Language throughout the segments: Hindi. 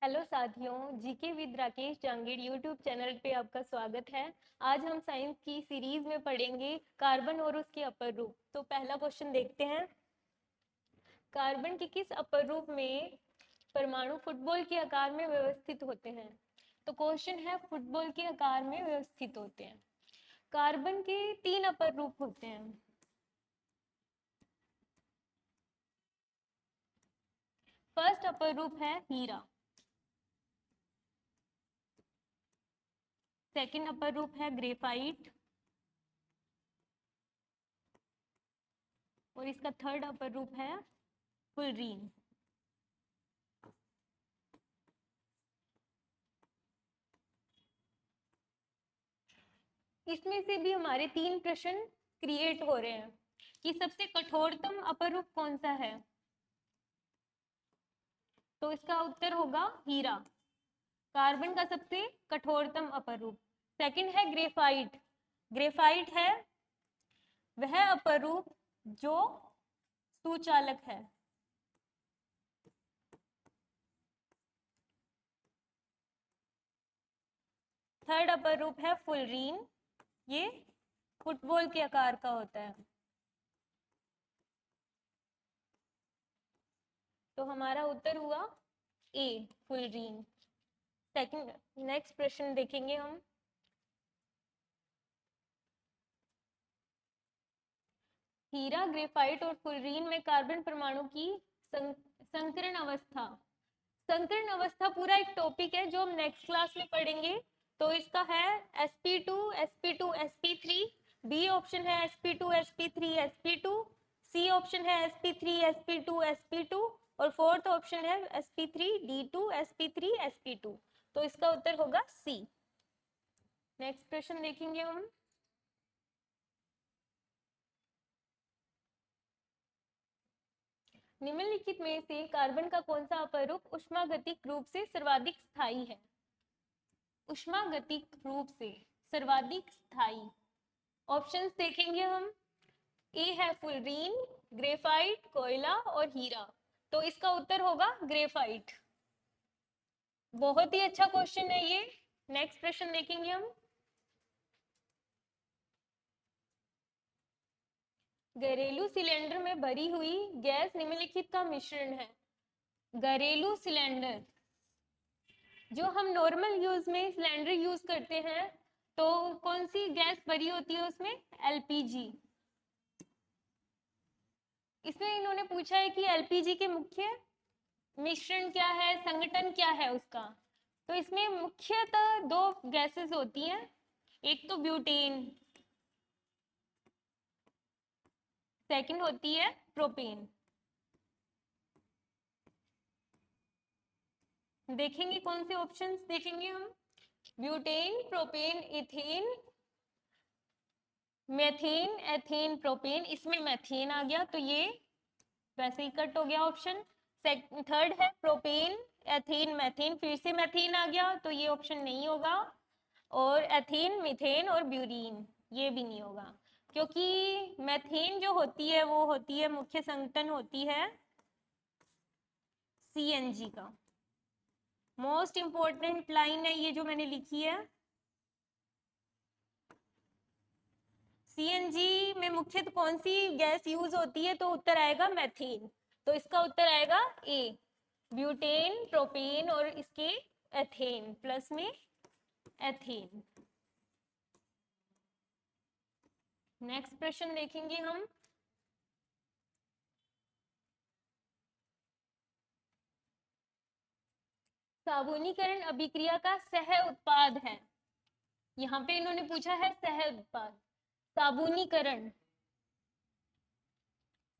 हेलो साथियों, GK with Rakesh Jangir YouTube channel पे आपका स्वागत है। आज हम साइंस की सीरीज में पढ़ेंगे कार्बन और उसके अपर रूप। तो पहला क्वेश्चन देखते हैं। कार्बन के किस अपर रूप में परमाणु फुटबॉल के आकार में व्यवस्थित होते हैं? तो क्वेश्चन है फुटबॉल के आकार में व्यवस्थित होते हैं। कार्बन के 3 अपर रूप होते हैं। फर्स्ट अपर रूप है हीरा, सेकंड अपर रूप है ग्रेफाइट और इसका थर्ड अपर रूप है फुलरीन। इसमें से भी हमारे 3 प्रश्न क्रिएट हो रहे हैं कि सबसे कठोरतम अपर रूप कौन सा है। तो इसका उत्तर होगा हीरा, कार्बन का सबसे कठोरतम अपर रूप। सेकंड है ग्रेफाइट। ग्रेफाइट है वह अपर रूप जो सुचालक है। थर्ड अपर रूप है फुलरीन, ये फुटबॉल के आकार का होता है। तो हमारा उत्तर हुआ ए, फुलरीन। सेकंड नेक्स्ट प्रश्न देखेंगे हम। हीरा, ग्रेफाइट और फुलरीन में कार्बन परमाणु की संकरण अवस्था। संकरण अवस्था पूरा एक टॉपिक है जो हम नेक्स्ट क्लास में पढ़ेंगे। तो इसका है sp2 sp2 sp3, B option है sp2 sp3 sp2, C option है sp3 sp2 sp2 और फोर्थ ऑप्शन है sp3 d2 sp3 sp2। तो इसका उत्तर होगा सी। नेक्स्ट प्रश्न देखेंगे हम। निम्नलिखित में से कार्बन का कौन सा अपरूप ऊष्मागतिक रूप से सर्वाधिक स्थायी है? ऊष्मागतिक रूप से सर्वाधिक स्थायी ऑप्शंस देखेंगे हम। ए है फुलरीन, ग्रेफाइट, कोयला और हीरा। तो इसका उत्तर होगा ग्रेफाइट। बहुत ही अच्छा क्वेश्चन है ये। नेक्स्ट प्रश्न देखेंगे हम। घरेलू सिलेंडर में भरी हुई गैस निम्नलिखित का मिश्रण है। घरेलू सिलेंडर जो हम नॉर्मल यूज में सिलेंडर यूज करते हैं, तो कौन सी गैस भरी होती है उसमें? एलपीजी। इसमें इन्होंने पूछा है कि एलपीजी के मुख्य मिश्रण क्या है, संगठन क्या है उसका। तो इसमें मुख्यतः 2 गैसेस होती हैं। एक तो ब्यूटेन, सेकंड होती है प्रोपेन। देखेंगे कौन से ऑप्शंस देखेंगे हम। Butane, propane, ethane, methane, ethane, propane. इसमें मेथेन आ गया तो ये वैसे ही कट हो गया ऑप्शन। थर्ड है प्रोपेन, एथेन, मेथेन, फिर से मेथेन आ गया तो ये ऑप्शन नहीं होगा। और एथेन, मीथेन और ब्यूरीन ये भी नहीं होगा, क्योंकि मेथेन जो होती है वो होती है मुख्य संगठन होती है सीएनजी का। मोस्ट इंपॉर्टेंट लाइन है ये जो मैंने लिखी है। सीएनजी में मुख्यतः कौन सी गैस यूज होती है? तो उत्तर आएगा मेथेन। तो इसका उत्तर आएगा ए, ब्यूटेन, प्रोपेन और इसके एथेन प्लस में एथेन। नेक्स्ट प्रश्न देखेंगे हम। साबुनीकरण अभिक्रिया का सह उत्पाद है। यहाँ पे इन्होंने पूछा है सह उत्पाद। साबुनीकरण,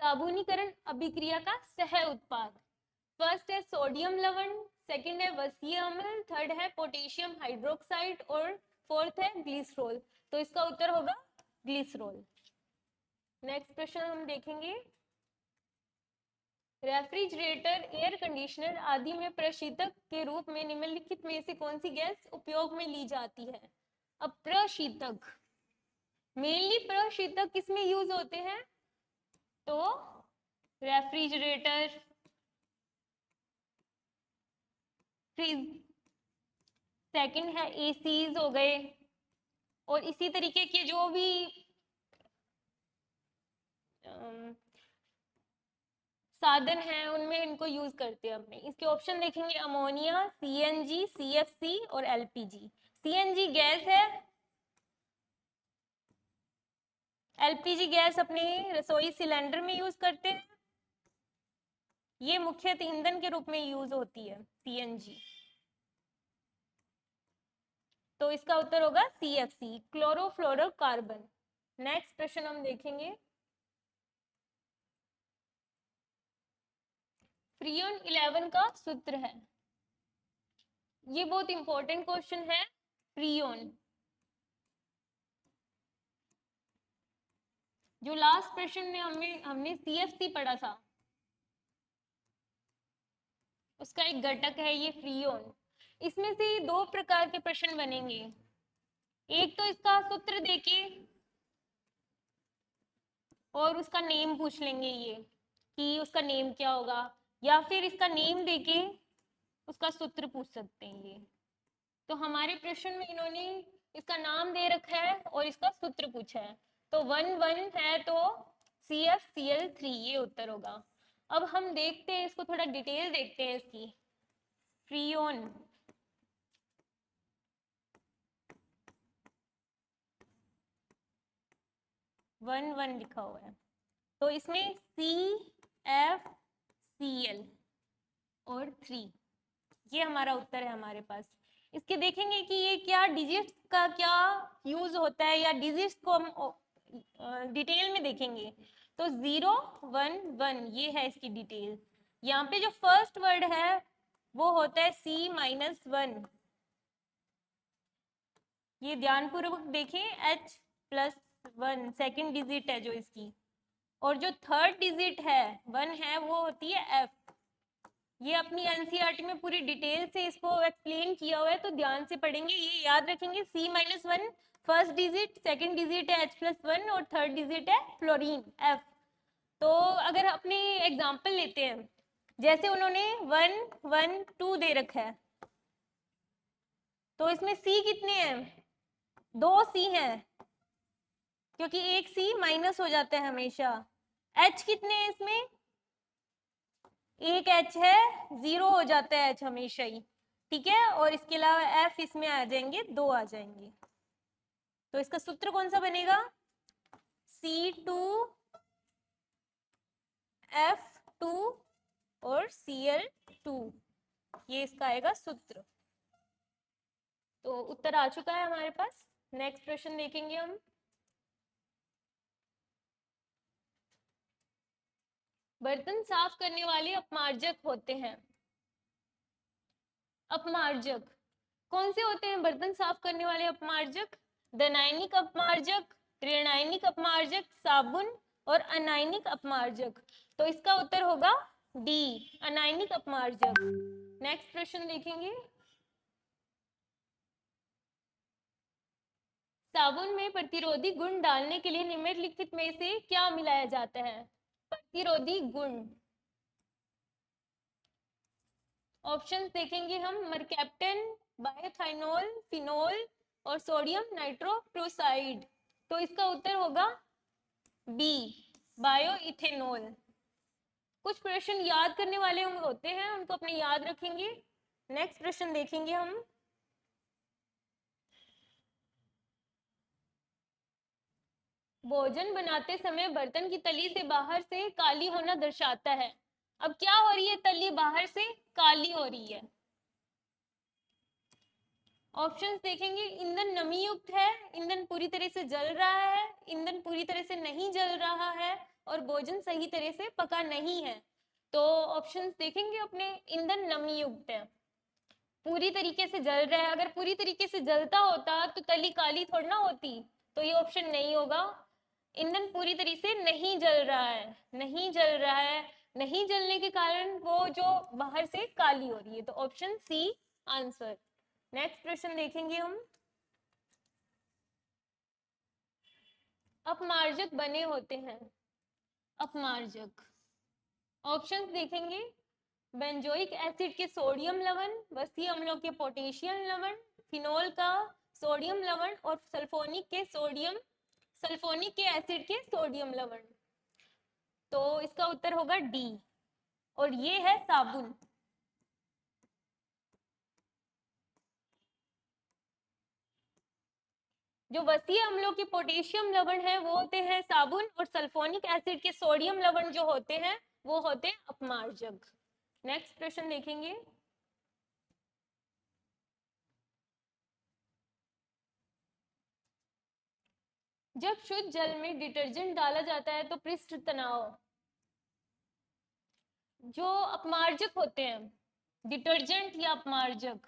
साबुनीकरण अभिक्रिया का सह उत्पाद। फर्स्ट है सोडियम लवण, सेकंड है वसीय अम्ल, थर्ड है पोटेशियम हाइड्रोक्साइड और फोर्थ है ग्लिसरॉल। तो इसका उत्तर होगा ग्लिसरॉल। नेक्स्ट प्रश्न हम देखेंगे। रेफ्रिजरेटर, एयर कंडीशनर आदि में प्रशीतक के रूप में निम्नलिखित में से कौन सी गैस उपयोग में ली जाती है? अब प्रशीतक, मेनली प्रशीतक किसमें यूज होते हैं? तो रेफ्रिजरेटर, सेकंड है एसीज हो गए, और इसी तरीके के जो भी साधन हैं उनमें इनको यूज करते हैं अपने। इसके ऑप्शन देखेंगे अमोनिया, सीएनजी, सीएफसी और एलपीजी। सीएनजी गैस है, एलपीजी गैस अपने रसोई सिलेंडर में यूज करते हैं, ये मुख्यतः ईंधन के रूप में यूज होती है सीएनजी। तो इसका उत्तर होगा सीएफसी, क्लोरोफ्लोरोकार्बन। नेक्स्ट प्रश्न हम देखेंगे, फ्रीऑन 11 का सूत्र है। ये बहुत इंपॉर्टेंट क्वेश्चन है। फ्रीऑन, जो लास्ट प्रश्न में हमने सीएफसी पढ़ा था, उसका एक घटक है ये फ्रीऑन। इसमें से दो प्रकार के प्रश्न बनेंगे। एक तो इसका सूत्र देके और उसका नेम पूछ लेंगे ये कि उसका नेम क्या होगा, या फिर इसका नेम देके उसका सूत्र पूछ सकते हैं ये। तो हमारे प्रश्न में इन्होंने इसका नाम दे रखा है और इसका सूत्र पूछा है। तो 1 है तो CFCl3 ये उत्तर होगा। अब हम देखते हैं इसको, थोड़ा डिटेल देखते हैं इसकी। फ्रीऑन, 1 लिखा हुआ है, तो इसमें CFCl और 3 ये हमारा उत्तर है हमारे पास। इसके देखेंगे कि ये क्या डिजिट्स का क्या यूज होता है, या डिजिट्स को हम डिटेल में देखेंगे। तो 0 1 1 ये है इसकी डिटेल। यहाँ पे जो फर्स्ट वर्ड है वो होता है C-1, ये ध्यानपूर्वक देखें, H+1 सेकेंड डिजिट है जो इसकी, और जो थर्ड डिजिट है 1 है वो होती है F। ये अपनी एनसीईआरटी में पूरी डिटेल से इसको एक्सप्लेन किया हुआ है, तो ध्यान से पढ़ेंगे, ये याद रखेंगे। C-1 first digit, second digit है H+1 और थर्ड डिजिट है फ्लोरीन F। तो अगर अपने एग्जांपल लेते हैं, जैसे उन्होंने 1 1 2 दे रखा है, तो इसमें C कितने हैं? 2 C हैं, क्योंकि एक C माइनस हो जाता है हमेशा। H कितने हैं इसमें? एक H है, 0 हो जाता है H हमेशा ही, ठीक है। और इसके अलावा F इसमें आ जाएंगे, 2 आ जाएंगे। तो इसका सूत्र कौन सा बनेगा? C2F2 और Cl2, ये इसका आएगा सूत्र। तो उत्तर आ चुका है हमारे पास। नेक्स्ट प्रश्न देखेंगे हम। बर्तन साफ करने वाले अपमार्जक होते हैं। अपमार्जक कौन से होते हैं? बर्तन साफ करने वाले अपमार्जक, धनायनिक अपमार्जक, ऋणायनिक अपमार्जक, साबुन और अनायनिक अपमार्जक। तो इसका उत्तर होगा डी, अनायनिक अपमार्जक। नेक्स्ट प्रश्न देखेंगे, साबुन में प्रतिरोधी गुण डालने के लिए निम्नलिखित में से क्या मिलाया जाता है? प्रतिरोधी गुण, ऑप्शंस देखेंगे हम, मरकैप्टन, बायोथाइनोल, फिनोल और सोडियम नाइट्रोक्लोराइड। तो इसका उत्तर होगा बी, बायोइथेनॉल। कुछ प्रश्न याद करने वाले होते हैं, उनको अपने याद रखेंगे। नेक्स्ट प्रश्न देखेंगे हम, भोजन बनाते समय बर्तन की तली से बाहर से काली होना दर्शाता है। अब क्या हो रही है? तली बाहर से काली हो रही है। ऑप्शंस देखेंगे, ईंधन नमी युक्त है, ईंधन पूरी तरह से जल रहा है, ईंधन पूरी तरह से नहीं जल रहा है, और भोजन सही तरह से पका नहीं है। तो ऑप्शंस देखेंगे अपने, ईंधन नमी युक्त है, पूरी तरीके से जल रहा है। अगर पूरी तरीके से जलता होता तो तली काली थोड़ी ना होती, तो ये ऑप्शन नहीं होगा। ईंधन पूरी तरह से नहीं जल रहा है, नहीं जल रहा है, नहीं जलने के कारण वो जो बाहर से काली हो रही है। तो ऑप्शन सी आंसर। नेक्स्ट प्रश्न देखेंगे हम, अपमार्जक बने होते हैं। अपमार्जक ऑप्शंस देखेंगे, बेंजोइक एसिड के सोडियम लवण, वसीय अम्लों के पोटेशियम लवण, फिनोल का सोडियम लवण और सल्फोनिक के एसिड के सोडियम लवण। तो इसका उत्तर होगा डी। और ये है साबुन। जो वसीय अम्लों के पोटेशियम लवण है वो होते हैं साबुन, और सल्फोनिक एसिड के सोडियम लवण जो होते हैं वो होते हैं अपमार्जक। नेक्स्ट प्रश्न देखेंगे। जब शुद्ध जल में डिटर्जेंट डाला जाता है तो पृष्ठ तनाव, जो अपमार्जक होते हैं डिटर्जेंट या अपमार्जक,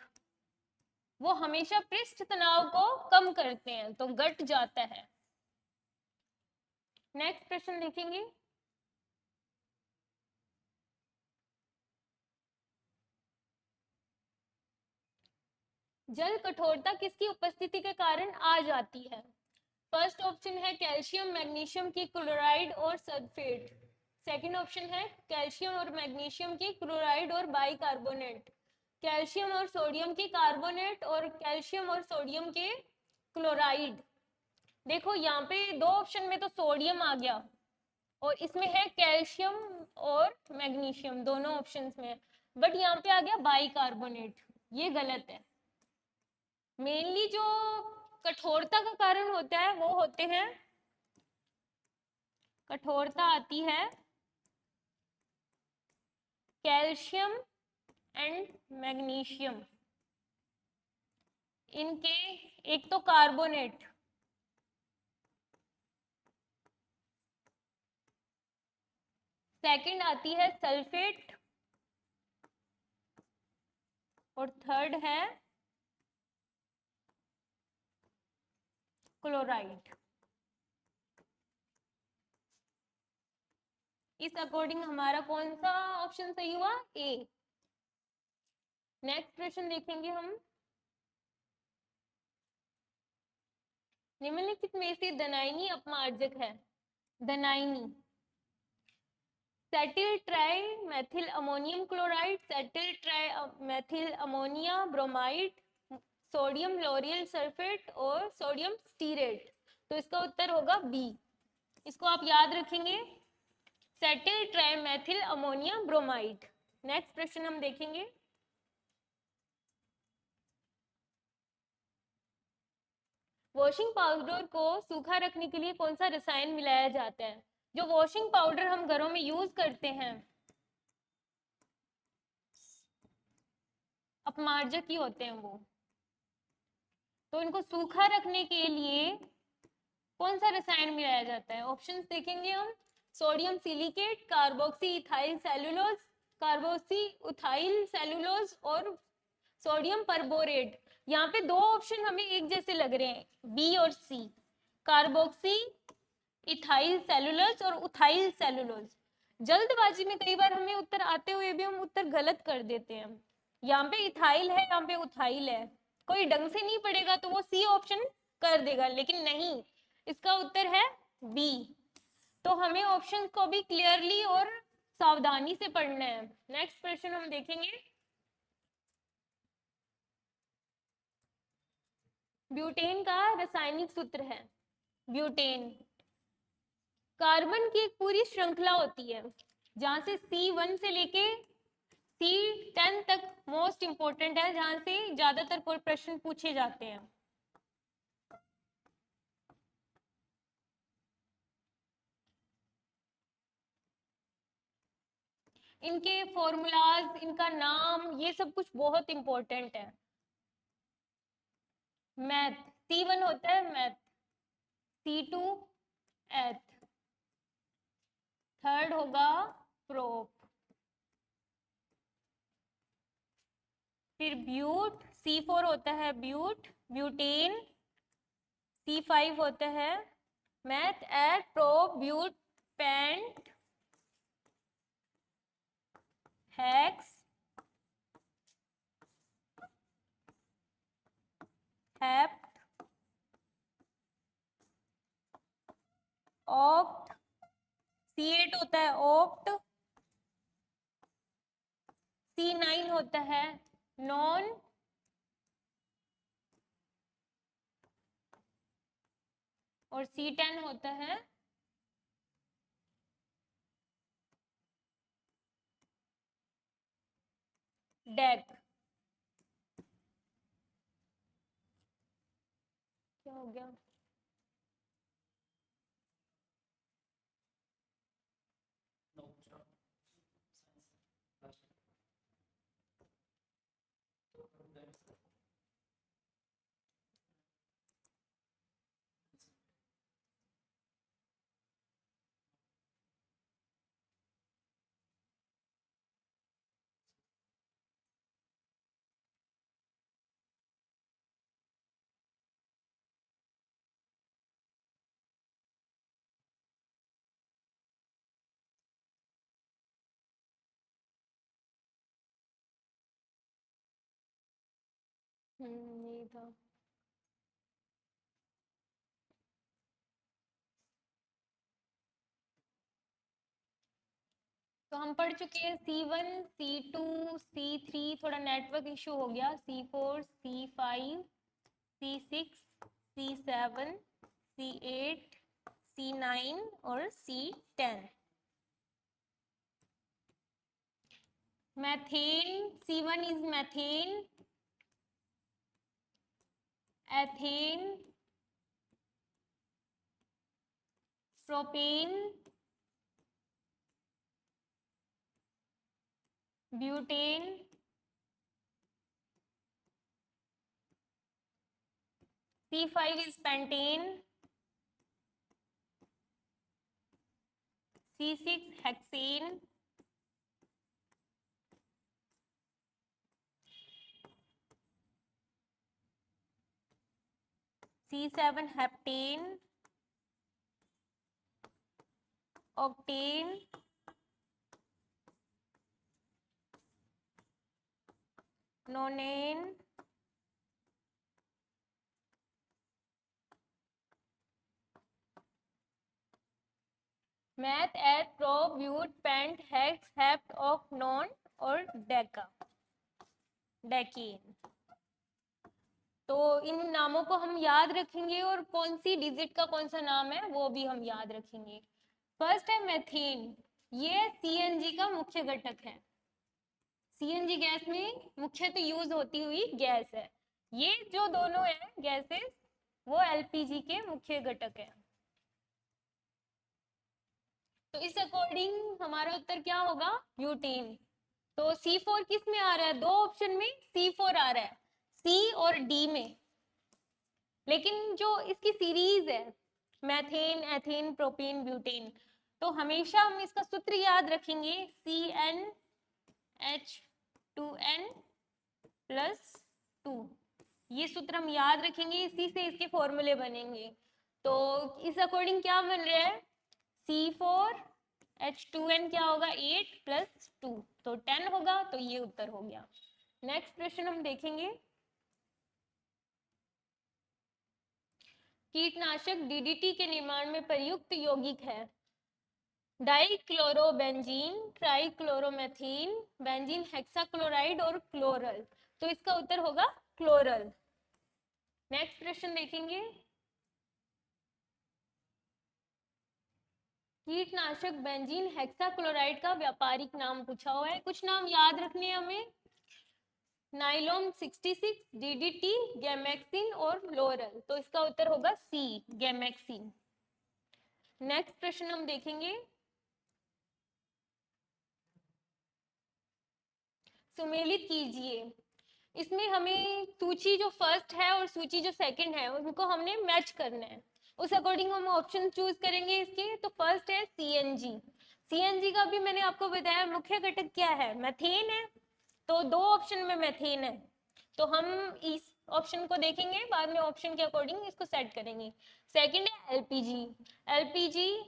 वो हमेशा पृष्ठ तनाव को कम करते हैं, तो घट जाता है। नेक्स्ट प्रश्न देखेंगे। जल कठोरता किसकी उपस्थिति के कारण आ जाती है? फर्स्ट ऑप्शन है कैल्शियम मैग्नीशियम की क्लोराइड और सल्फेट। सेकंड ऑप्शन है कैल्शियम और मैग्नीशियम की क्लोराइड और बाइकार्बोनेट। कैल्शियम और सोडियम की कार्बोनेट और कैल्शियम और सोडियम के क्लोराइड। देखो यहाँ पे दो ऑप्शन में तो सोडियम आ गया और इसमें है कैल्शियम और मैग्नीशियम दोनों ऑप्शंस में, बट यहाँ पे आ गया बाइकार्बोनेट, ये गलत है। मेनली जो कठोरता का कारण होता है वो होते हैं, कठोरता आती है कैल्शियम एंड मैग्नीशियम, इनके एक तो कार्बोनेट, सेकंड आती है सल्फेट और थर्ड है क्लोराइड। इस अकॉर्डिंग हमारा कौन सा ऑप्शन सही हुआ? ए। नेक्स्ट प्रश्न देखेंगे हम। निम्नलिखित में से दनाइनी अपमार्जक है? दनाइनी cetyl trimethyl ammonium chloride, cetyl trimethyl ammonia bromide, sodium lauryl sulphate और सोडियम स्टीरेट। तो इसका उत्तर होगा बी। इसको आप याद रखेंगे, cetyl trimethyl ammonia bromide. Next प्रश्न हम देखेंगे। वॉशिंग पाउडर को सूखा रखने के लिए कौन सा रसायन मिलाया जाता है? जो वॉशिंग पाउडर हम घरों में यूज करते हैं अपमार्जक ही होते हैं वो, तो इनको सूखा रखने के लिए कौन सा रसायन मिलाया जाता है? ऑप्शंस देखेंगे हम। Sodium silicate, carboxy ethyl cellulose, carboxy ethyl cellulose और सोडियम परबोरेट। यहाँ पे दो ऑप्शन हमें एक जैसे लग रहे हैं, बी और सी, कार्बोक्सी इथाइल सेलुलोज और उथाइल सेलुलोज। जल्दबाजी में कई बार हमें उत्तर आते हुए भी हम उत्तर गलत कर देते हैं। यहाँ पे इथाइल है, यहाँ पे उथाइल है, कोई ढंग से नहीं पढ़ेगा तो वो सी ऑप्शन कर देगा, लेकिन नहीं, इसका उत्तर है बी। तो हमें ऑप्शन को भी क्लियरली और सावधानी से पढ़ना है। नेक्स्ट प्रश्न हम देखेंगे। ब्यूटेन का रासायनिक सूत्र है। ब्यूटेन कार्बन की एक पूरी श्रृंखला होती है, जहां से C1 से लेके C10 तक मोस्ट इंपोर्टेंट है, जहां से ज्यादातर कोई प्रश्न पूछे जाते हैं। इनके फॉर्मूलाज, इनका नाम, ये सब कुछ बहुत इंपॉर्टेंट है। मैथ, C1 होता है मैथ, C2 एथ, थर्ड होगा प्रोप, फिर ब्यूट, C4 होता है ब्यूट, ब्यूटेन, C5 होता है meth, eth, prop, but, pent, hex, hept, oct, C8 होता है ऑक्ट, होता है नॉन, और C10 होता है डेक। क्या हो गया? यही था। तो हम पढ़ चुके हैं C1, C2, C3, थोड़ा नेटवर्क इशू हो गया, C4, C5, C6, C7, C8, C9 और C10। Methane, C1 is methane, ethane, propane, butane, C5 is pentane, C6 hexane, C7 heptane, octane, nonane, meth, eth, pro, but, pent, hex, hept, oct, non और डेका, डेकीन। तो इन नामों को हम याद रखेंगे और कौन सी डिजिट का कौन सा नाम है वो भी हम याद रखेंगे। फर्स्ट है मेथेन, ये सीएनजी का मुख्य घटक है। सीएनजी गैस में मुख्यतः यूज होती हुई गैस है। ये जो दोनों है गैसेस वो एलपीजी के मुख्य घटक है। तो इस अकॉर्डिंग हमारा उत्तर क्या होगा? ब्यूटेन। तो C4 किस में आ रहा है? दो ऑप्शन में C4 आ रहा है, C और D में। लेकिन जो इसकी सीरीज है मैथेन, एथेन, प्रोपेन, ब्यूटेन, तो हमेशा हम इसका सूत्र याद रखेंगे CnH2n+2। ये सूत्र हम याद रखेंगे, इसी से इसके फॉर्मूले बनेंगे। तो इस अकॉर्डिंग क्या बन रहा है? C4H2n क्या होगा? 8+2, तो 10 होगा। तो ये उत्तर हो गया। नेक्स्ट प्रश्न हम देखेंगे। कीटनाशक डीडीटी के निर्माण में प्रयुक्त यौगिक है डाइक्लोरोबेंजीन, ट्राइक्लोरोमेथीन, बेंजीन हेक्साक्लोराइड और क्लोरल। तो इसका उत्तर होगा क्लोरल। नेक्स्ट प्रश्न देखेंगे। कीटनाशक बेंजीन हेक्साक्लोराइड का व्यापारिक नाम पूछा हुआ है। कुछ नाम याद रखने हैं हमें, नाइलोम 66, डीडीटी, गैमेक्सिन और लोरल। तो इसका उत्तर होगा सी, गैमेक्सिन। नेक्स्ट प्रश्न हम देखेंगे। सुमेलित कीजिए। इसमें हमें सूची जो फर्स्ट है और सूची जो सेकंड है उनको हमने मैच करना है। उस अकॉर्डिंग हम ऑप्शन चूज करेंगे इसके। तो फर्स्ट है सीएनजी। सीएनजी का भी मैंने आपको बताया मुख्य घटक क्या है? मैथेन है। तो दो ऑप्शन में मैथेन है, तो हम इस ऑप्शन को देखेंगे, बाद में ऑप्शन के अकॉर्डिंग इसको सेट करेंगे। सेकंड है एलपीजी। एलपीजी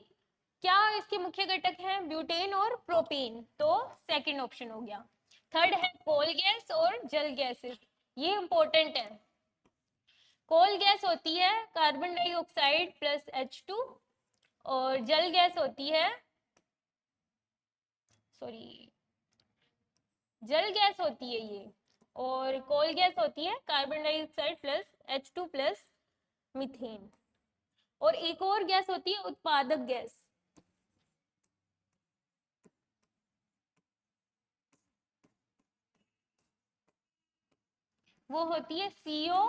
क्या इसके मुख्य घटक हैं? ब्यूटेन और प्रोपेन, तो सेकंड ऑप्शन हो गया। थर्ड है कोल गैस और जल गैसेस। ये इंपॉर्टेंट है। कोल गैस होती है कार्बन डाइऑक्साइड प्लस H2, और जल गैस होती है, सॉरी, जल गैस होती है ये, और कोल गैस होती है carbon dioxide plus H2 plus methane. और एक और गैस होती है उत्पादक गैस, वो होती है CO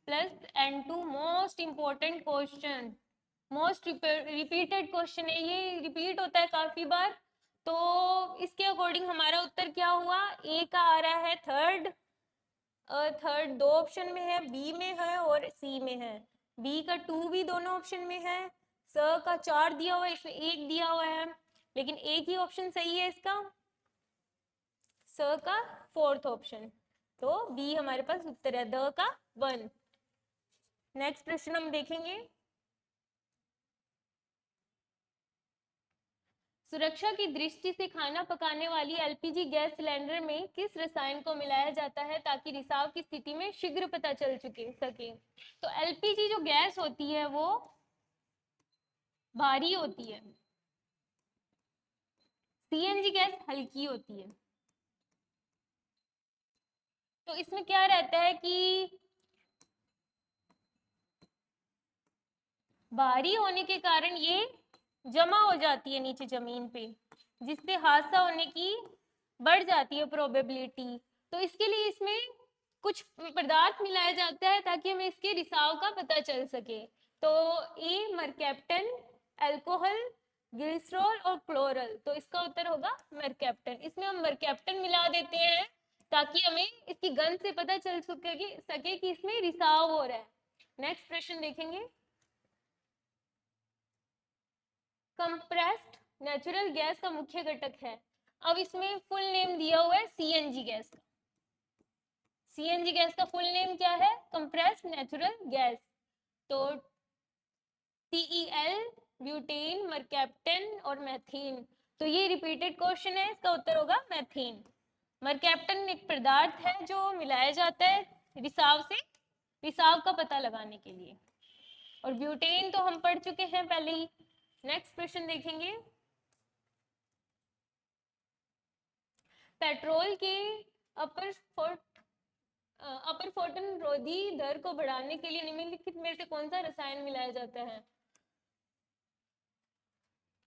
plus N2। Most important question, most repeated question है ये, रिपीट होता है काफी बार। तो इसके अकॉर्डिंग हमारा उत्तर क्या हुआ, ए का आ रहा है थर्ड। थर्ड दो ऑप्शन में है, बी में है और सी में है। बी का 2 भी दोनों ऑप्शन में है, स का 4 दिया हुआ है, इसमें 1 दिया हुआ है, लेकिन एक ही ऑप्शन सही है इसका, स का 4th ऑप्शन। तो बी हमारे पास उत्तर है, द का 1। नेक्स्ट प्रश्न हम देखेंगे, सुरक्षा की दृष्टि से खाना पकाने वाली एलपीजी गैस सिलेंडर में किस रसायन को मिलाया जाता है ताकि रिसाव की स्थिति में शीघ्र पता चल सके। तो एलपीजी जो गैस होती है वो भारी होती है, सीएनजी गैस हल्की होती है। तो इसमें क्या रहता है कि भारी होने के कारण ये जमा हो जाती है नीचे जमीन पे, जिससे हादसा होने की बढ़ जाती है प्रोबेबिलिटी। तो इसके लिए इसमें कुछ पदार्थ मिलाया जाता है ताकि हमें इसके रिसाव का पता चल सके। तो ए मरकैप्टन, अल्कोहल, ग्लिसरॉल और क्लोरल। तो इसका उत्तर होगा मरकैप्टन। इसमें हम मरकैप्टन मिला देते हैं ताकि हमें इसकी गंध से पता चल सके कि इसमें रिसाव हो रहा है। नेक्स्ट प्रश्न देखेंगे, कंप्रेस्ड नेचुरल गैस का मुख्य घटक है। अब इसमें फुल नेम दिया हुआ है सीएनजी गैस का। सीएनजी गैस का फुल नेम क्या है, कंप्रेस्ड नेचुरल गैस। तो टीईएल, ब्यूटेन, मरकैप्टन और मैथेन। तो ये रिपीटेड क्वेश्चन है, इसका उत्तर होगा मैथेन। मरकैप्टन एक पदार्थ है जो मिलाया जाता है रिसाव से, रिसाव का पता लगाने के लिए। और ब्यूटेन तो हम पढ़ चुके हैं पहले ही। नेक्स्ट प्रश्न देखेंगे, पेट्रोल के अपर फोर्टन रोधी दर को बढ़ाने के लिए निम्नलिखित में से कौन सा रसायन मिलाया जाता है।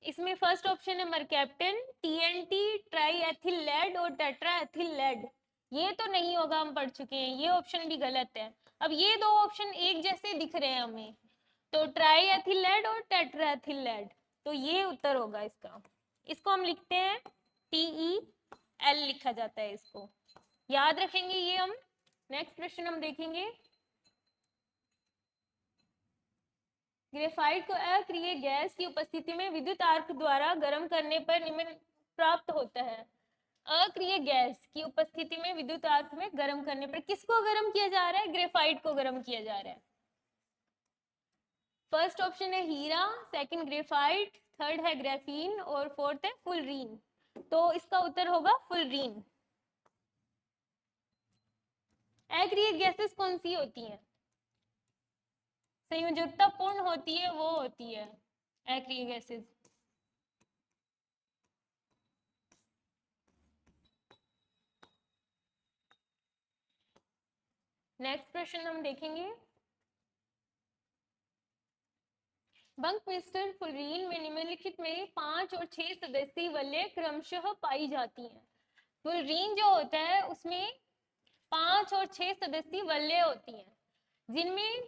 इसमें फर्स्ट ऑप्शन है मरकैप्टन, टीएनटी, ट्राईएथिल लेड और टेट्राएथिल लेड। ये तो नहीं होगा, हम पढ़ चुके हैं, ये ऑप्शन भी गलत है। अब ये दो ऑप्शन एक जैसे दिख रहे हैं हमें, तो ट्राईएथिल लेड और टेट्राएथिल लेड, तो ये उत्तर होगा इसका। इसको हम लिखते हैं TEL लिखा जाता है, इसको याद रखेंगे ये हम। नेक्स्ट प्रश्न हम देखेंगे, ग्रेफाइट को अक्रिय गैस की उपस्थिति में विद्युत आर्क द्वारा गर्म करने पर निम्न प्राप्त होता है। अक्रिय गैस की उपस्थिति में विद्युत आर्क में गर्म करने पर किसको गर्म किया जा रहा है, ग्रेफाइट को गर्म किया जा रहा है। फर्स्ट ऑप्शन है हीरा, सेकंड ग्रेफाइट, थर्ड है ग्रेफीन और फोर्थ है फुलरीन। तो इसका उत्तर होगा फुलरीन। अक्रिय गैसेस कौन सी होती हैं, संयोजकता पूर्ण होती है वो होती है अक्रिय गैसेस। नेक्स्ट प्रश्न हम देखेंगे, बंकमिस्टर फुलरीन में निम्नलिखित में 5 और 6 सदस्यीय वलय क्रमशः पाई जाती हैं। फुलरीन जो होता है उसमें 5 और 6 सदस्यीय वलय होती हैं, जिनमें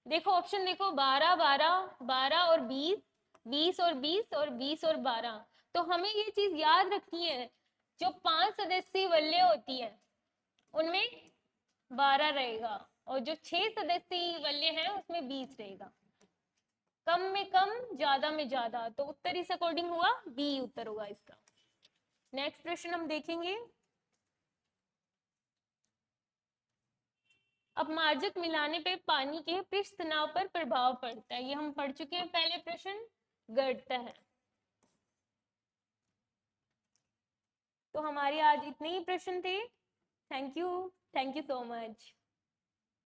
देखो ऑप्शन देखो 12 12 12 और 20, 20 और 20 और 20 और 12। तो हमें ये चीज याद रखनी है, जो 5 सदस्यीय वलय होती है उनमें 12 रहेगा और जो 6 सदस्यीय वलय है उसमें 20 रहेगा। कम में कम, ज्यादा में ज्यादा, तो उत्तर इस अकॉर्डिंग हुआ बी उत्तर होगा इसका। नेक्स्ट प्रश्न हम देखेंगे, अपमार्जक मिलाने पे पानी के पृष्ठ तनाव पर प्रभाव पड़ता है। ये हम पढ़ चुके हैं पहले प्रश्न, घटता है। तो हमारे आज इतने ही प्रश्न थे। Thank you so much.